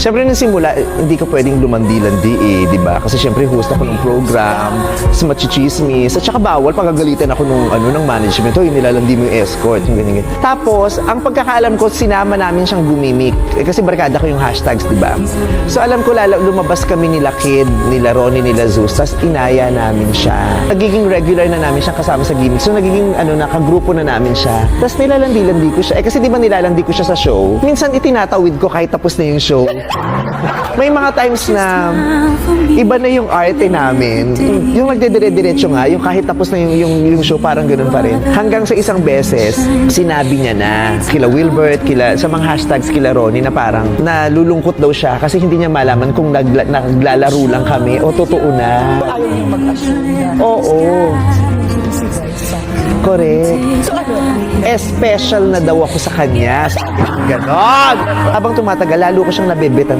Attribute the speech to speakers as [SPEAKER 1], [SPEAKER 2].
[SPEAKER 1] Siyempre, nung simula, hindi ko pwedeng lumandi-landi di ba? Kasi siyempre, host ako ng program, sa machichismis, at saka bawal pagagalitan ako ng management. Hoy, nilalandi mo yung escort, yung ganyan. Tapos, ang pagkakaalam ko, sinama namin siyang gumimik. Kasi barkada ko yung hashtags, di ba? So, alam ko, lumabas kami nila Kid, nila Ronnie, nila Zeus, tas inaya namin siya. Nagiging regular na namin siya kasama sa gimmick. So, nagiging, kagrupo na namin siya. Tas nilalandi-landi ko siya. Kasi di ba nilalandi ko siya sa show? Minsan, itinatawid ko kahit tapos na yung show. May mga times na iba na yung arte namin. Yung nagdedire-diretso nga, yung kahit tapos na yung show, parang ganun pa rin. Hanggang sa isang beses, sinabi niya na kila Wilbert, sa mga hashtags kila Ronnie na parang nalulungkot daw siya kasi hindi niya malaman kung naglalaro lang kami o totoo na.
[SPEAKER 2] Ayaw niyong mag-assume na.
[SPEAKER 1] Oo. Correct.
[SPEAKER 2] So ano?
[SPEAKER 1] Special na daw ako sa kanya. Ganon. Habang tumatagal, lalo ko siyang nabibitan.